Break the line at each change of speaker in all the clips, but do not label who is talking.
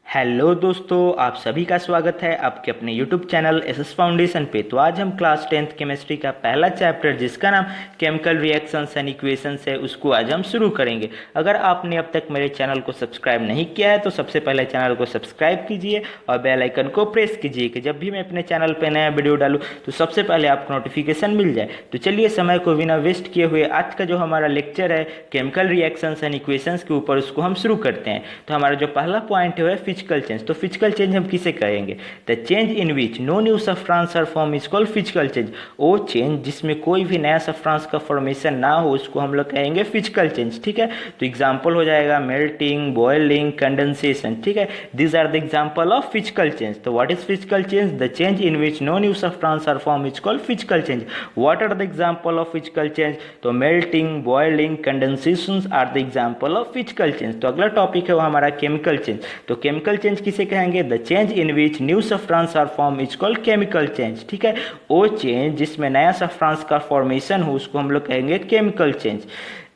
Hello दोस्तों, आप सभी का स्वागत है आपके अपने यूट्यूब चैनल एसएस फाउंडेशन पे। तो आज हम क्लास 10th केमिस्ट्री का पहला चैप्टर जिसका नाम केमिकल रिएक्शंस एंड इक्वेशंस है उसको आज हम शुरू करेंगे। अगर आपने अब तक मेरे चैनल को सब्सक्राइब नहीं किया है तो सबसे पहले चैनल को सब्सक्राइब कीजिए और बेल आइकन को प्रेस कीजिए कि जब भी मैं अपने चैनल पर नया वीडियो डालूँ तो सबसे पहले आपको नोटिफिकेशन मिल जाए। तो चलिए समय को बिना वेस्ट किए हुए आज का जो हमारा लेक्चर है केमिकल रिएक्शंस एंड इक्वेशंस के ऊपर उसको हम शुरू करते हैं। तो हमारा जो पहला पॉइंट है फिजिकल चेंज। तो फिजिकल चेंज हम किसे कहेंगे? The change in which no new substance are form is called physical change. वो चेंज जिसमें कोई भी नया सब्सटेंस का फॉर्मेशन ना हो उसको हम लोग कहेंगे फिजिकल चेंज। ठीक है, तो एग्जांपल हो जाएगा मेल्टिंग, बॉइलिंग, कंडेंसेशन। ठीक है, this are the example of physical change. तो what is physical change? The change in which no new substance are form is called physical change. What are the example of physical change? तो melting, boiling, condensation are the example of physical change. तो अगला topic है वो हमारा chemical change. तो chemical change किसे कहेंगे? The change in which new substance are form is called chemical change. ठीक है, वो चेंज जिसमें नया सब्सटेंस का फॉर्मेशन हो उसको हम लोग कहेंगे chemical change.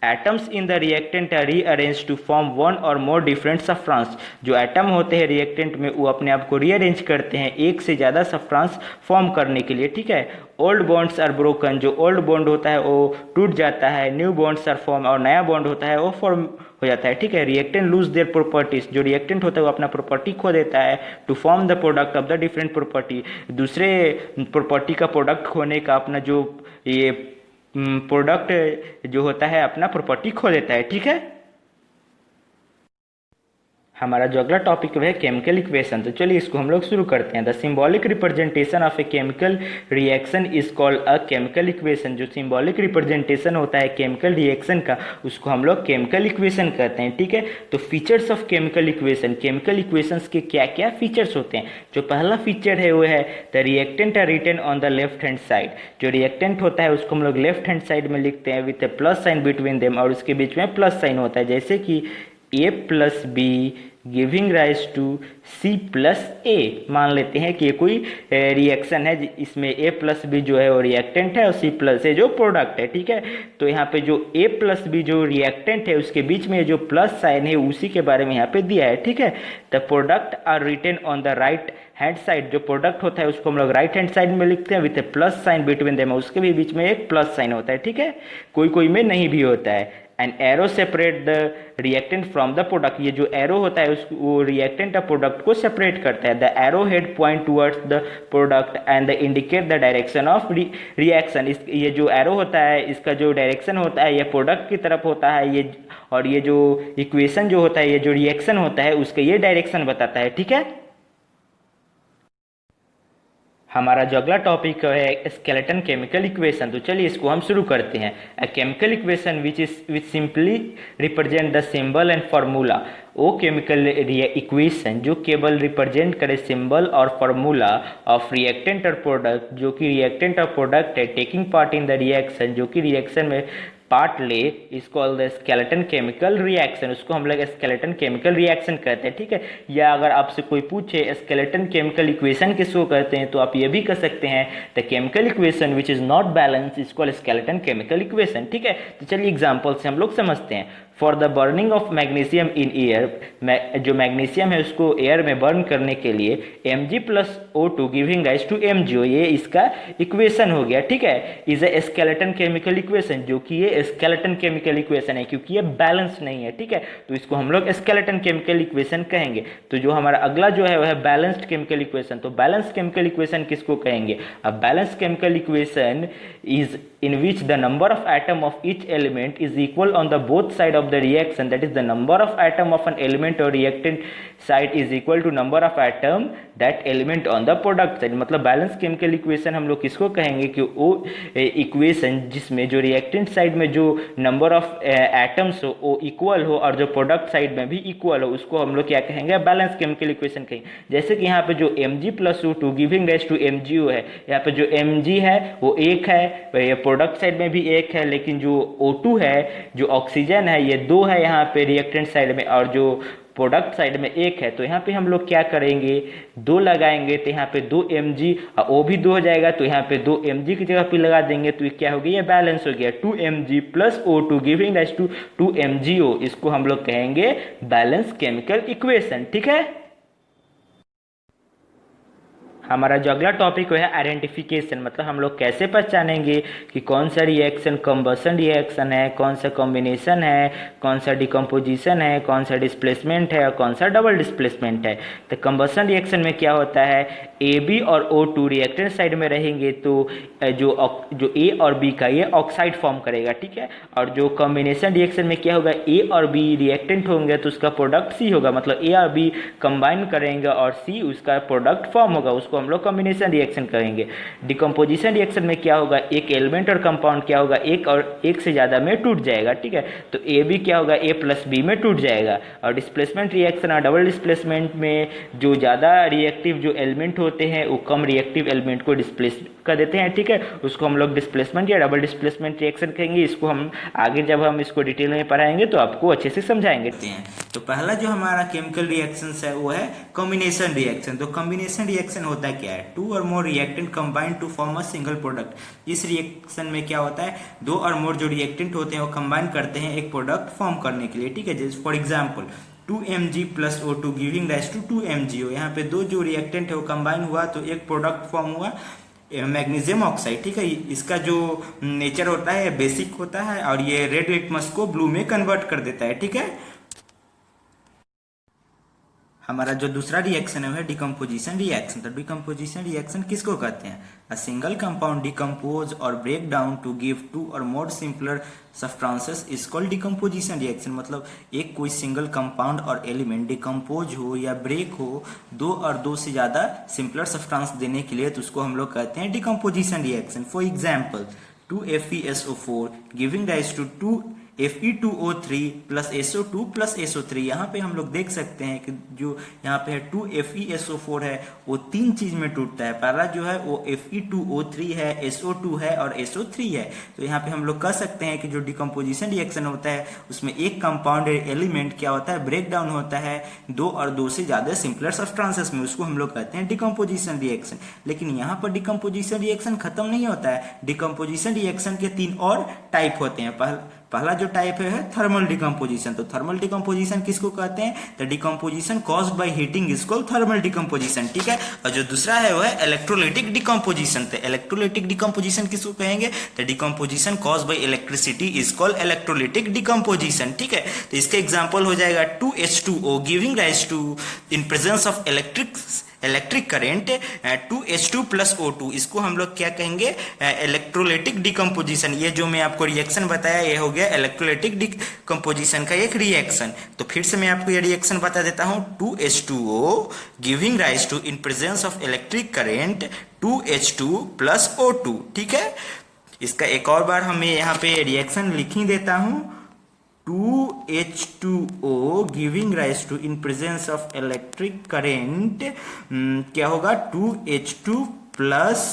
Atoms in the reactant are rearrange to form one और मोर डिफरेंट सब्सटेंस। जो एटम होते हैं रिएक्टेंट में वो अपने आप को रीअरेंज करते हैं एक से ज़्यादा सब्सटेंस फॉर्म करने के लिए। ठीक है, ओल्ड बॉन्ड्स आर ब्रोकन। जो ओल्ड बॉन्ड होता है वो टूट जाता है, न्यू बॉन्ड्स आर फॉर्म, और नया बॉन्ड होता है वो फॉर्म हो जाता है। ठीक है, रिएक्टेंट लूज देयर प्रॉपर्टीज। जो रिएक्टेंट होता है वो अपना प्रॉपर्टी खो देता है to form the product of the different property. दूसरे प्रॉपर्टी का प्रोडक्ट खोने का अपना जो ये प्रोडक्ट जो होता है अपना प्रॉपर्टी खो देता है। ठीक है, हमारा जो अगला टॉपिक है केमिकल इक्वेशन। तो चलिए इसको हम लोग शुरू करते हैं। The symbolic representation of A chemical reaction is called a chemical equation. जो सिंबॉलिक रिप्रेजेंटेशन होता है केमिकल रिएक्शन का उसको हम लोग केमिकल इक्वेशन कहते हैं। ठीक है, तो features of chemical equation. Chemical equations के क्या क्या फीचर्स होते हैं? जो पहला फीचर है वो है the reactant are written on the left hand side. जो रिएक्टेंट होता है उसको हम लोग लेफ्ट हैंड साइड में लिखते हैं with A plus sign between them, और उसके बीच में प्लस साइन होता है, जैसे कि A plus B giving rise to C plus A. मान लेते हैं कि ये कोई रिएक्शन है, इसमें ए प्लस बी जो है वो रिएक्टेंट है और सी प्लस ए जो प्रोडक्ट है। ठीक है, तो यहाँ पे जो ए प्लस बी जो रिएक्टेंट है उसके बीच में जो प्लस साइन है उसी के बारे में यहाँ पे दिया है। ठीक है, the product are written on the right hand side. जो प्रोडक्ट होता है उसको हम लोग राइट हैंड साइड में लिखते हैं with A plus sign between them, उसके भी बीच में एक प्लस साइन होता है। ठीक है, कोई कोई में नहीं भी होता है। And arrow separate the reactant from the product. ये जो एरो होता है उसको वो रिएक्टेंट और प्रोडक्ट को सेपरेट करता है। The arrow head point towards the product and the indicate the direction of reaction. इस ये जो एरो होता है इसका जो डायरेक्शन होता है ये प्रोडक्ट की तरफ होता है, ये और ये जो इक्वेशन जो होता है ये जो रिएक्शन होता है उसका ये डायरेक्शन बताता है। ठीक है, हमारा जो अगला टॉपिक है स्केलेटन केमिकल इक्वेशन। तो चलिए इसको हम शुरू करते हैं। A chemical equation which simply represent the symbol and formula. वो केमिकल इक्वेशन जो केवल रिप्रेजेंट करे सिंबल और फार्मूला ऑफ रिएक्टेंट और प्रोडक्ट, जो कि रिएक्टेंट और प्रोडक्ट है taking part in the reaction, जो कि रिएक्शन में पार्ट ले, is called the skeleton chemical reaction. उसको हम लोग स्केलेटन केमिकल रिएक्शन कहते हैं। ठीक है, या अगर आपसे कोई पूछे स्केलेटन केमिकल इक्वेशन किसको कहते हैं तो आप ये भी कह सकते हैं the chemical equation which is not balance is called skeleton chemical equation. ठीक है, तो चलिए एग्जांपल से हम लोग समझते हैं। For the burning of magnesium in air, जो मैग्नीशियम है उसको एयर में बर्न करने के लिए Mg plus O2 giving rise to MgO, ये इसका इक्वेशन हो गया। ठीक है, is a skeleton chemical equation, जो कि ये स्केलेटन केमिकल इक्वेशन है क्योंकि ये बैलेंस नहीं है। ठीक है, तो इसको हम लोग स्केलेटन केमिकल इक्वेशन कहेंगे। तो जो हमारा अगला जो है वह है बैलेंस्ड केमिकल इक्वेशन। तो बैलेंस केमिकल इक्वेशन किसको कहेंगे? अब balance chemical equation is in which the number of atom of each element is equal on the both side of the reaction, that is the number of atom of an element or reactant side is equal to number of atom that element on the product side। मतलब balance chemical equation हम लोग किसको कहेंगे कि वो equation जिसमें जो reactant side में जो नंबर ऑफ एटम्स हो वो इक्वल हो और जो प्रोडक्ट साइड में भी इक्वल हो उसको हम लोग क्या कहेंगे? बैलेंस केमिकल इक्वेशन कहेंगे। जैसे कि यहाँ पे जो Mg plus O2 giving rise to MgO है, यहाँ पे जो Mg है वो एक है, प्रोडक्ट साइड में भी एक है, लेकिन जो O2 है जो ऑक्सीजन है ये दो है यहाँ पे रिएक्टेंट साइड में, और जो प्रोडक्ट साइड में एक है। तो यहाँ पे हम लोग क्या करेंगे? दो लगाएंगे तो यहाँ पे 2 Mg और O भी 2 हो जाएगा, तो यहाँ पे 2 Mg की जगह पे लगा देंगे तो ये क्या हो गया? ये बैलेंस हो गया। 2 Mg plus O2 giving rise to 2 MgO, इसको हम लोग कहेंगे बैलेंस केमिकल इक्वेशन। ठीक है, हमारा जो अगला टॉपिक है आइडेंटिफिकेशन, मतलब हम लोग कैसे पहचानेंगे कि कौन सा रिएक्शन कंबसन रिएक्शन है, कौन सा कॉम्बिनेशन है, कौन सा डिकम्पोजिशन है, कौन सा डिस्प्लेसमेंट है और कौन सा डबल डिस्प्लेसमेंट है। तो कंबसन रिएक्शन में क्या होता है, ए बी और O2 रिएक्टेंट साइड में रहेंगे तो जो ए और बी का ये ऑक्साइड फॉर्म करेगा, ठीक है। और जो कॉम्बिनेशन रिएक्शन में क्या होगा, ए और बी रिएक्टेंट होंगे तो उसका प्रोडक्ट सी होगा, मतलब ए और बी कंबाइन करेंगे और सी उसका प्रोडक्ट फॉर्म होगा, उसको हम लोग कॉम्बिनेशन रिएक्शन करेंगे। डिकम्पोजिशन रिएक्शन में क्या होगा, एक एलिमेंट और कंपाउंड क्या होगा, एक से ज़्यादा में टूट जाएगा, ठीक है। तो ए बी क्या होगा, ए प्लस बी में टूट जाएगा। और डिस्प्लेसमेंट रिएक्शन और डबल डिस्प्लेसमेंट में जो ज़्यादा रिएक्टिव जो एलिमेंट होते हैं वो कम रिएक्टिव एलिमेंट को डिस्प्लेस कर देते हैं, ठीक है। उसको हम लोग डिस्प्लेसमेंट या डबल डिस्प्लेसमेंट रिएक्शन कहेंगे। इसको हम आगे जब हम इसको डिटेल में पढ़ाएंगे तो आपको अच्छे से समझाएंगे।
तो पहला जो हमारा केमिकल रिएक्शन है वो है कॉम्बिनेशन रिएक्शन। तो कॉम्बिनेशन रिएक्शन होता क्या है, two or more reactant combine to form a single product. इस रिएक्शन में क्या होता है, दो और मोर जो रिएक्टेंट होते हैं वो कंबाइन करते हैं एक प्रोडक्ट फॉर्म करने के लिए, ठीक है। जैसे for example 2Mg plus O2 giving rise to 2MgO। यहाँ पे दो जो रिएक्टेंट है वो कंबाइन हुआ तो एक प्रोडक्ट फॉर्म हुआ मैग्नीशियम ऑक्साइड, ठीक है। इसका जो नेचर होता है बेसिक होता है और ये रेड लिटमस को ब्लू में कन्वर्ट कर देता है, ठीक है। हमारा जो दूसरा रिएक्शन है डिकम्पोजिशन रिएक्शन। तो डिकम्पोजिशन रिएक्शन किसको कहते हैं, a single compound decompose or break down to give two or more simpler substances is called decomposition reaction. मतलब एक कोई सिंगल कंपाउंड और एलिमेंट डिकम्पोज हो या ब्रेक हो दो और दो से ज्यादा सिंपलर सब्सटेंस देने के लिए, तो उसको हम लोग कहते हैं decomposition reaction. For example 2FeSO4 giving rise to 2Fe2O3 plus SO2 plus SO3। यहाँ पे हम लोग देख सकते हैं कि जो यहाँ पे है 2FeSO4 है वो तीन चीज में टूटता है। पहला जो है वो Fe2O3 है, SO2 है और SO3 है। तो यहाँ पे हम लोग कह सकते हैं कि जो डिकम्पोजिशन रिएक्शन होता है उसमें एक कंपाउंड एलिमेंट क्या होता है, ब्रेक डाउन होता है दो और दो से ज्यादा सिंपलर सब्सटेंसेस में, उसको हम लोग कहते हैं डिकम्पोजिशन रिएक्शन। लेकिन यहाँ पर डिकम्पोजिशन रिएक्शन खत्म नहीं होता है। डिकम्पोजिशन रिएक्शन के तीन और टाइप होते हैं। पहला जो टाइप है थर्मल डिकम्पोजिशन। तो थर्मल डिकम्पोजिशन किसको कहते हैं, the decomposition caused by heating is called thermal decomposition, ठीक है। और जो दूसरा है वो है इलेक्ट्रोलाइटिक डिकम्पोजिशन। तो इलेक्ट्रोलाइटिक डिकम्पोजिशन किसको कहेंगे, the decomposition caused by electricity is called electrolytic decomposition, ठीक है। तो इसका एग्जांपल हो जाएगा 2H2O giving rise to in presence of electric current 2H2 plus O2। इसको हम लोग क्या कहेंगे, इलेक्ट्रोलाइटिक डिकम्पोजिशन। ये जो मैं आपको रिएक्शन बताया ये हो गया इलेक्ट्रोलाइटिक डिकम्पोजिशन का एक रिएक्शन। तो फिर से मैं आपको ये रिएक्शन बता देता हूं, 2H2O giving rise to in presence of electric current 2H2 plus O2, ठीक है। इसका एक और बार हमें यहाँ पे रिएक्शन लिख ही देता हूं, 2H2O giving rise to in presence of electric current क्या होगा, 2H2 प्लस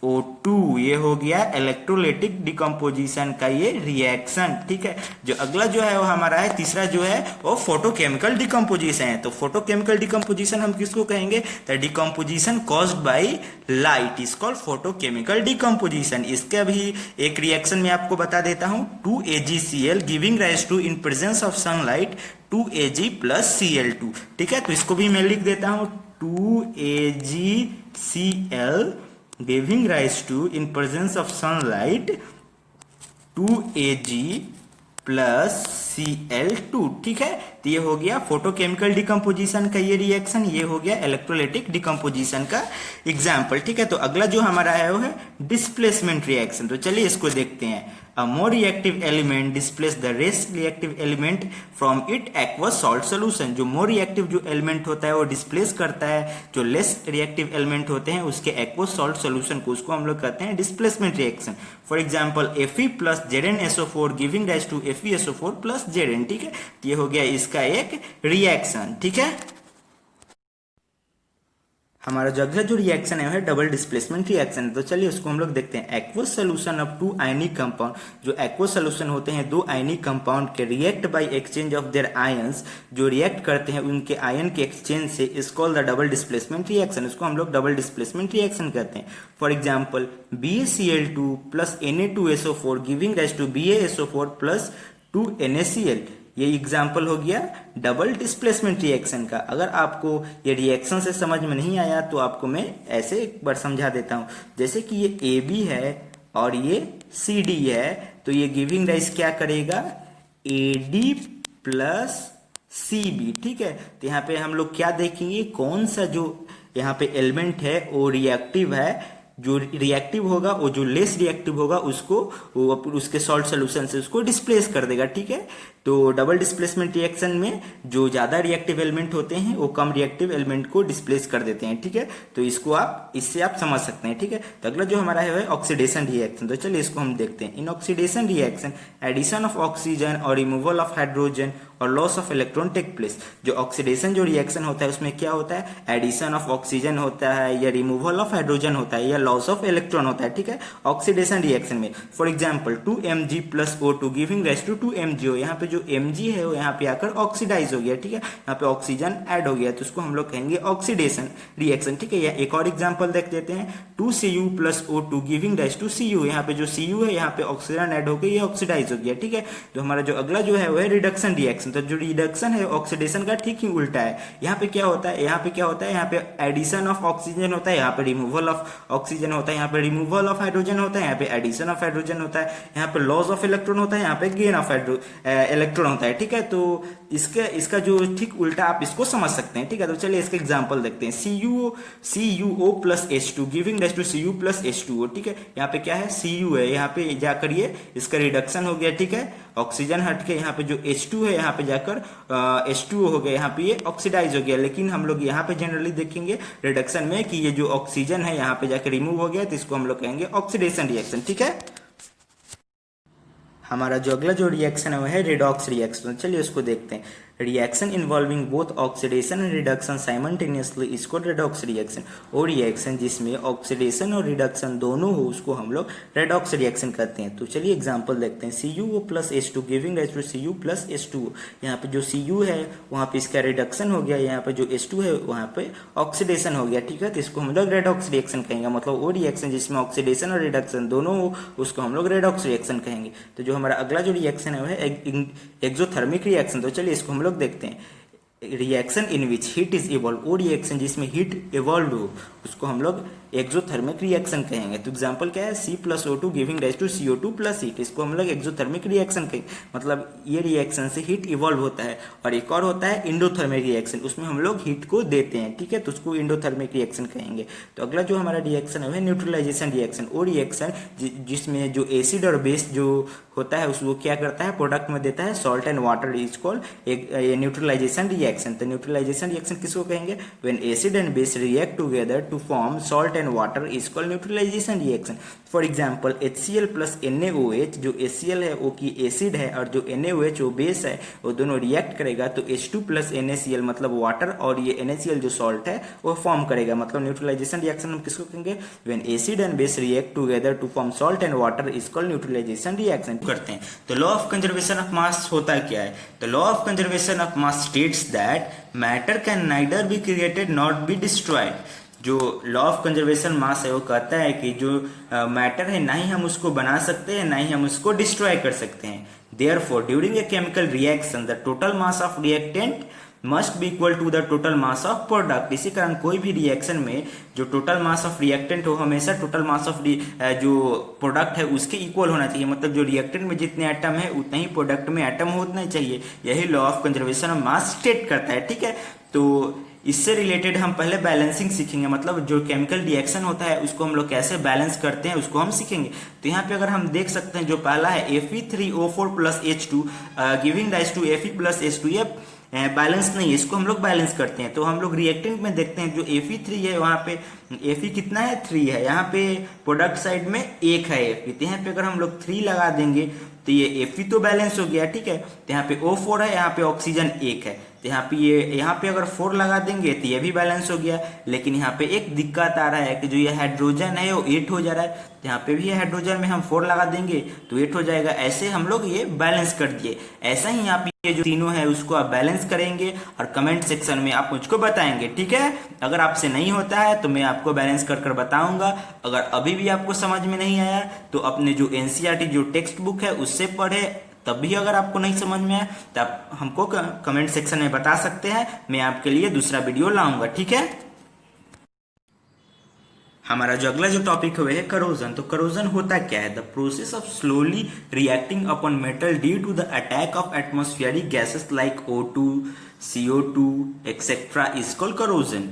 O2। ये हो गया इलेक्ट्रोलाइटिक डिकम्पोजिशन का ये रिएक्शन, ठीक है। जो अगला जो है वो हमारा है तीसरा जो है वो फोटोकेमिकल डिकम्पोजिशन है। तो फोटोकेमिकल डिकम्पोजिशन हम किसको कहेंगे, the decomposition caused by light is called photochemical decomposition. इसके भी एक रिएक्शन में आपको बता देता हूं, 2AgCl giving rise to in presence of sunlight 2Ag plus Cl2, ठीक है। तो इसको भी मैं लिख देता हूं, 2AgCl giving rise to in presence of sunlight 2Ag plus Cl2, ठीक है। तो ये हो गया फोटोकेमिकल डिकम्पोजिशन का ये रिएक्शन, ये हो गया इलेक्ट्रोलाइटिक डिकम्पोजिशन का एग्जाम्पल, ठीक है। तो अगला जो हमारा है वो है डिस्प्लेसमेंट रिएक्शन। तो चलिए इसको देखते हैं। A more reactive element displace the less reactive element from it aqueous salt solution। जो more reactive जो element होता है वो displace करता है जो less reactive element होते हैं उसके aqueous salt solution को, उसको हम लोग कहते हैं displacement reaction। For example Fe plus ZnSO4 giving rise to FeSO4 plus Zn, ठीक है। ये हो गया इसका एक रिएक्शन, ठीक है। हमारा जो अगला जो रिएक्शन है डबल डिस्प्लेसमेंट रिएक्शन। तो चलिए उसको हम लोग देखते हैं। Aqueous solution of two ionic compound, जो एक्वस सोल्यूशन होते हैं दो आयनिक कंपाउंड के react by exchange of their ions, जो रिएक्ट करते हैं उनके आयन के एक्सचेंज से, is called the double displacement reaction. इसको हम लोग डबल डिस्प्लेसमेंट रिएक्शन कहते हैं। For example BaCl2 plus Na2SO4 giving rise to BaSO4 plus 2NaCl। ये एग्जाम्पल हो गया डबल डिस्प्लेसमेंट रिएक्शन का। अगर आपको ये रिएक्शन से समझ में नहीं आया तो आपको मैं ऐसे एक बार समझा देता हूँ। जैसे कि ये ए बी है और ये सी डी है, तो ये गिविंग राइज क्या करेगा, A D plus C B. ठीक है, तो यहाँ पे हम लोग क्या देखेंगे, कौन सा जो यहाँ पे एलिमेंट है वो रिएक्टिव है। जो रिएक्टिव होगा वो जो लेस रिएक्टिव होगा उसको वो उसके सॉल्ट सोल्यूशन से उसको डिस्प्लेस कर देगा। ठीक है, तो डबल डिस्प्लेसमेंट रिएक्शन में जो ज्यादा रिएक्टिव एलिमेंट होते हैं वो कम रिएक्टिव एलिमेंट को डिस्प्लेस कर देते हैं। ठीक है, तो इसको आप इससे आप समझ सकते हैं। ठीक है, तो अगला जो हमारा है ऑक्सीडेशन रिएक्शन, तो चलिए इसको हम देखते हैं। In oxidation reaction addition of oxygen और रिमूवल ऑफ हाइड्रोजन और loss of electron take place. जो ऑक्सीडेशन जो रिएक्शन होता है उसमें क्या होता है, एडिशन ऑफ ऑक्सीजन होता है या रिमूवल ऑफ हाइड्रोजन होता है या लॉस ऑफ इलेक्ट्रॉन होता है। ठीक है, ऑक्सीडेशन रिएक्शन में for example 2Mg plus O2 giving rise to 2MgO। यहाँ पे जो Mg है वो यहाँ पे आकर ऑक्सीडाइज हो गया। ठीक है, यहाँ पे ऑक्सीजन ऐड हो गया तो उसको हम लोग कहेंगे ऑक्सीडेशन रिएक्शन। ठीक है, या एक और एग्जांपल देख देते हैं 2Cu plus O2 giving rise to Cu। यहाँ पे जो Cu है यहाँ पे ऑक्सीजन ऐड हो गया, ये ऑक्सीडाइज हो गया। ठीक है, तो हमारा जो अगला जो है वो है रिडक्शन रिएक्शन। तो जो रिडक्शन है ऑक्सीडेशन का ठीक ही उल्टा है। यहाँ पे क्या होता है, यहाँ पे क्या होता है, यहाँ पे एडिशन ऑफ ऑक्सीजन होता है, यहाँ पे रिमूवल ऑफ ऑक्सीजन होता है, यहाँ पे रिमूवल ऑफ हाइड्रोजन होता है, यहाँ पे एडिशन ऑफ हाइड्रोजन होता है, यहाँ पे लॉस ऑफ इलेक्ट्रॉन होता है, यहाँ पे गेन ऑफ इलेक्ट्रॉन होता है। ठीक है, तो इसका जो ठीक उल्टा आप इसको समझ सकते हैं। ठीक है, तो चलिए इसका एग्जांपल देखते हैं। CuO plus H2 giving rise to Cu plus H2O। ठीक है, यहाँ पे क्या है, Cu है, यहाँ पे जाकर ये इसका रिडक्शन हो गया। ठीक है, ऑक्सीजन हट के यहाँ पे जो H2 है यहाँ पे जाकर H2O हो गया, यहाँ पे ये ऑक्सीडाइज हो गया। लेकिन हम लोग यहाँ पे जनरली देखेंगे रिडक्शन में कि ये जो ऑक्सीजन है यहाँ पे जाकर रिमूव हो गया, तो इसको हम लोग कहेंगे ऑक्सीडेशन रिएक्शन। ठीक है, हमारा जो अगला जो रिएक्शन है वो है रेडॉक्स रिएक्शन। चलिए उसको देखते हैं। Reaction involving both oxidation and reduction simultaneously is called redox reaction. वो रिएक्शन जिसमें ऑक्सीडेशन और रिडक्शन दोनों हो उसको हम लोग रेडॉक्स रिएक्शन कहते हैं। तो चलिए एग्जांपल देखते हैं। CuO plus H2 giving rise to Cu plus H2O। यहाँ पे जो Cu है वहाँ पे इसका रिडक्शन हो गया, यहाँ पे जो H2 है वहाँ पे ऑक्सीडेशन हो गया। ठीक है, तो इसको हम लोग रेडॉक्स रिएक्शन कहेंगे। मतलब वो रिएक्शन जिसमें ऑक्सीडेशन और रिडक्शन दोनों हो उसको हम लोग रेडॉक्स रिएक्शन कहेंगे। तो जो हमारा अगला जो रिएक्शन है वो है एक्सोथर्मिक रिएक्शन। तो चलिए इसको हम लोग देखते हैं। Reaction in which heat is evolve, वो रिएक्शन जिसमें हीट इवॉल्व हो उसको हम लोग एक्सोथर्मिक रिएक्शन कहेंगे। तो एग्जांपल क्या है, C+O2 giving rise to CO2 plus heat, इसको हम लोग एक्सोथर्मिक रिएक्शन कहेंगे। मतलब ये रिएक्शन से हीट इवॉल्व होता है। और एक और होता है इंडोथर्मिक रिएक्शन, उसमें हम लोग हीट को देते हैं। ठीक है, तो उसको इंडोथर्मिक रिएक्शन कहेंगे। तो अगला जो हमारा रिएक्शन है न्यूट्रलाइजेशन रिएक्शन। वो रिएक्शन जिसमें जो एसिड और बेस जो होता है उसको क्या करता है, प्रोडक्ट में देता है salt and water, is called एक न्यूट्रलाइजेशन रिएक्शन। तो न्यूट्रलाइजेशन रिएक्शन किसको कहेंगे, when acid and base react together to form salt and water is called neutralization reaction. For example HCl plus NaOH, जो HCl है वो की एसिड है और जो NaOH वो बेस है, वो दोनों रिएक्ट करेगा तो H2 प्लस NaCl मतलब वाटर और ये NaCl जो सॉल्ट है वो फॉर्म करेगा। मतलब न्यूट्रलाइजेशन रिएक्शन हम किसको कहेंगे, when acid and base react together to form salt and water is called neutralization reaction करते हैं। तो law of conservation of mass होता क्या है, तो law of conservation of mass states that matter can neither be created not be destroyed. जो law of conservation mass है वो कहता है कि जो मैटर है ना ही हम उसको बना सकते हैं ना ही हम उसको डिस्ट्रॉय कर सकते हैं। Therefore during a chemical reaction the total mass of reactant must be equal to the total mass of product. इसी कारण कोई भी रिएक्शन में जो टोटल मास ऑफ रिएक्टेंट हो हमेशा टोटल मास ऑफ जो प्रोडक्ट है उसके इक्वल होना चाहिए। मतलब जो रिएक्टेंट में जितने एटम है उतना ही प्रोडक्ट में एटम होना चाहिए। यही law of conservation of mass state करता है। ठीक है, तो इससे रिलेटेड हम पहले बैलेंसिंग सीखेंगे। मतलब जो केमिकल रिएक्शन होता है उसको हम लोग कैसे बैलेंस करते हैं उसको हम सीखेंगे। तो यहाँ पे अगर हम देख सकते हैं जो पहला है Fe3O4 plus H2 giving rise to Fe plus H2, ये बैलेंस नहीं है, इसको हम लोग बैलेंस करते हैं। तो हम लोग रिएक्टेंट में देखते हैं जो Fe3 है वहां पे Fe कितना है 3 है, यहाँ पे प्रोडक्ट साइड में 1 है Fe। तो यहाँ पे अगर हम लोग 3 लगा देंगे तो ये Fe तो बैलेंस हो गया। ठीक है, तो यहाँ पे O4 है, यहाँ पे ऑक्सीजन 1 है, तो यहाँ पे अगर 4 लगा देंगे तो ये भी बैलेंस हो गया। लेकिन यहाँ पे एक दिक्कत आ रहा है कि जो ये हाइड्रोजन है वो 8 हो जा रहा है, तो यहाँ पे भी हाइड्रोजन में हम 4 लगा देंगे तो 8 हो जाएगा। ऐसे हम लोग ये बैलेंस कर दिए। ऐसा ही यहाँ पे ये जो तीनों है उसको आप बैलेंस करेंगे और कमेंट सेक्शन में आप मुझको बताएंगे। ठीक है, अगर आपसे नहीं होता है तो मैं आपको बैलेंस कर बताऊंगा। अगर अभी भी आपको समझ में नहीं आया तो अपने जो NCERT जो टेक्स्ट बुक है उससे पढ़े, तब भी अगर आपको नहीं समझ में आया तो आप हमको कमेंट सेक्शन में बता सकते हैं, मैं आपके लिए दूसरा वीडियो लाऊंगा, ठीक है। हमारा जो अगला जो टॉपिक है करोजन। तो करोजन होता क्या है? The process of slowly reacting upon metal due to the attack of atmospheric gases like O2, CO2 etcetera is called corrosion.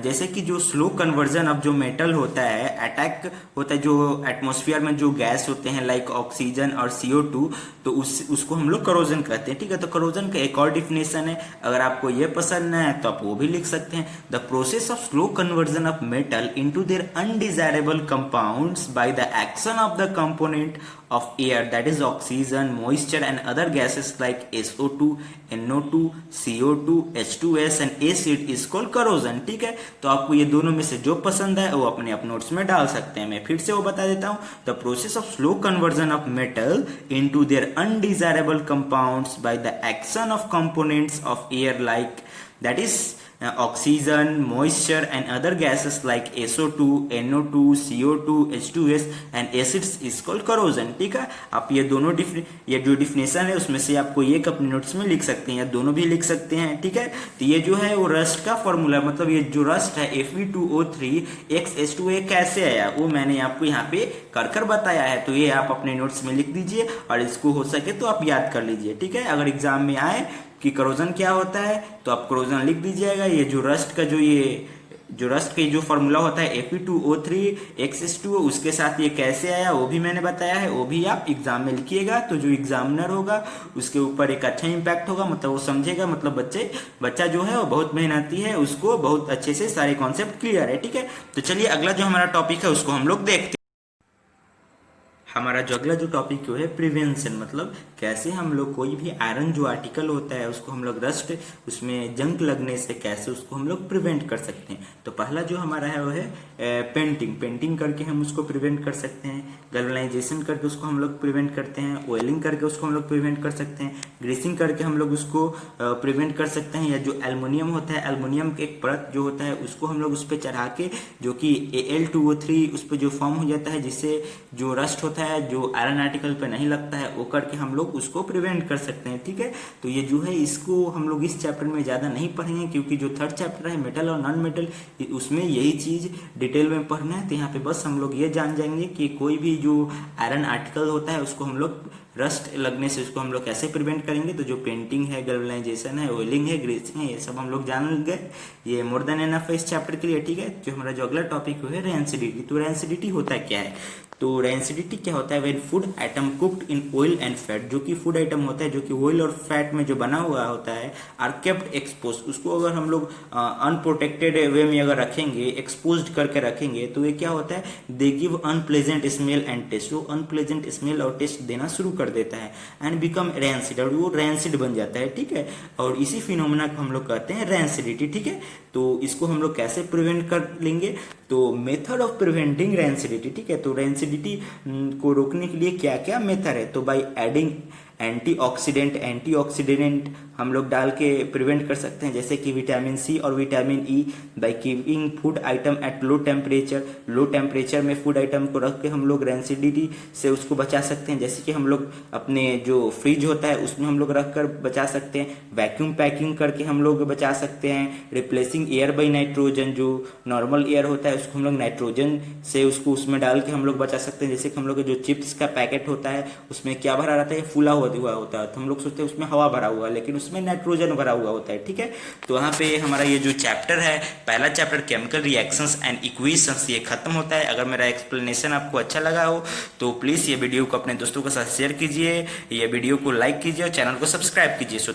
जैसे कि जो स्लो कन्वर्जन ऑफ जो मेटल होता है, अटैक होता है जो एटमॉस्फेयर में जो गैस होते हैं लाइक ऑक्सीजन और CO2, तो उसको हम लोग करोजन कहते हैं, ठीक है। तो करोजन का एक और डिफिनेशन है, अगर आपको ये पसंद है तो आप वो भी लिख सकते हैं। The process of slow conversion of metal into their undesirable compounds by the action of the component of air, that is oxygen, moisture and other gases like SO2, NO2, CO2, H2S and acid is called corrosion, ठीक है। तो आपको ये दोनों में से जो पसंद है वो अपने आप नोट्स में डाल सकते हैं। मैं फिर से वो बता देता हूँ, the process of slow conversion of metal into their undesirable compounds by the action of components of air like that is oxygen, moisture and other gases like SO2, NO2, CO2, H2S and acids is called corrosion, ठीक है। आप ये दोनों ये जो definition है उसमें से आपको एक अपने नोट्स में लिख सकते हैं या दोनों भी लिख सकते हैं, ठीक है। तो ये जो है वो रस्ट का फॉर्मूला, मतलब ये जो रस्ट है Fe2O3 XH2A कैसे आया वो मैंने आपको यहाँ पे कर बताया है। तो ये आप अपने नोट्स में लिख दीजिए और इसको हो सके तो आप याद कर लीजिए, ठीक है। अगर एग्जाम में आए कि करोजन क्या होता है तो आप करोजन लिख दीजिएगा। ये जो रस्ट का जो रस्ट का जो फॉर्मूला होता है Fe2O3 XH2O, उसके साथ ये कैसे आया वो भी मैंने बताया है, वो भी आप एग्जाम में लिखिएगा। तो जो एग्जामिनर होगा उसके ऊपर एक अच्छा इंपैक्ट होगा, मतलब वो समझेगा, मतलब बच्चा जो है वो बहुत मेहनती है, उसको बहुत अच्छे से सारे कॉन्सेप्ट क्लियर है, ठीक है। तो चलिए अगला जो हमारा टॉपिक है उसको हम लोग देखते हैं। हमारा जो अगला जो टॉपिक है प्रिवेंशन, मतलब कैसे हम लोग कोई भी आयरन जो आर्टिकल होता है उसको हम लोग रस्ट, उसमें जंग लगने से कैसे उसको हम लोग प्रिवेंट कर सकते हैं। तो पहला जो हमारा है वो है पेंटिंग करके हम उसको प्रिवेंट कर सकते हैं, गैल्वेनाइजेशन करके उसको हम लोग प्रिवेंट करते हैं, ऑयलिंग करके उसको हम लोग प्रिवेंट कर सकते हैं, ग्रीसिंग करके हम लोग उसको प्रिवेंट कर सकते हैं, या जो एल्युमिनियम होता है, एल्युमिनियम के एक परत जो होता है उसको हम लोग उस पर चढ़ा के जो कि Al2O3 उस पर जो फॉर्म हो जाता है जिससे जो रस्ट होता है जो आयरन आर्टिकल पे नहीं लगता है, वो करके हम लोग उसको प्रिवेंट कर सकते हैं, ठीक है। तो ये जो है इसको हम लोग इस चैप्टर में ज्यादा नहीं पढ़ेंगे क्योंकि जो थर्ड चैप्टर है मेटल और नॉन मेटल, उसमें यही चीज डिटेल में पढ़ना है। तो यहाँ पे बस हम लोग ये जान जाएंगे कि कोई भी जो आयरन आर्टिकल होता है उसको हम लोग रस्ट लगने से उसको हम लोग कैसे प्रिवेंट करेंगे। तो जो पेंटिंग है, गैल्वेनाइजेशन है, ऑयलिंग है, ग्रीसिंग है, ये सब हम लोग जान गए। ये मोर देन एनफ है इस चैप्टर के लिए, ठीक है। जो हमारा जो अगला टॉपिक है रेंसिडिटी। तो रेंसिडिटी होता क्या है? तो रेंसिडिटी क्या होता है? When food item cooked in oil and fat, जो कि फूड आइटम होता है जो कि ऑयल और फैट में जो बना हुआ होता है, आर केप्ट एक्सपोज, उसको अगर हम लोग अनप्रोटेक्टेड वे में अगर रखेंगे, एक्सपोज्ड करके रखेंगे, तो ये क्या होता है? They give unpleasant smell and taste, वो अनप्लेजेंट स्मेल और टेस्ट देना शुरू कर देता है, एंड बिकम रैंसिड, और वो रैंसिड बन जाता है, ठीक है। और इसी फिनोमेना को हम लोग कहते हैं रैंसिडिटी, ठीक है। तो इसको हम लोग कैसे प्रिवेंट कर लेंगे? तो मेथड ऑफ प्रिवेंटिंग रैंसिडिटी, ठीक है। तो रैंसिडिटी को रोकने के लिए क्या क्या मेथड है? तो बाय एडिंग एंटीऑक्सीडेंट हम लोग डाल के प्रिवेंट कर सकते हैं, जैसे कि विटामिन सी और vitamin E, by keeping food item at low temperature में फूड आइटम को रख के हम लोग रैंसिडिटी से उसको बचा सकते हैं, जैसे कि हम लोग अपने जो फ्रिज होता है उसमें हम लोग रख कर बचा सकते हैं, वैक्यूम पैकिंग करके हम लोग बचा सकते हैं, रिप्लेसिंग एयर बाई नाइट्रोजन, जो नॉर्मल एयर होता है उसको हम लोग नाइट्रोजन से उसको उसमें डाल के हम लोग बचा सकते हैं, जैसे कि हम लोग जो चिप्स का पैकेट होता है उसमें क्या भरा रहता है? फूला हुआ होता है, तो हम लोग सोचते हैं उसमें हवा भरा हुआ है, लेकिन उसमें नाइट्रोजन भरा हुआ होता है, ठीक है। तो यहाँ पे हमारा ये जो चैप्टर है, पहला chapter chemical reactions and equations, ये खत्म होता है। अगर मेरा एक्सप्लेनेशन आपको अच्छा लगा हो तो प्लीज ये वीडियो को अपने दोस्तों के साथ शेयर कीजिए, ये वीडियो को लाइक कीजिए और चैनल को सब्सक्राइब कीजिए। सो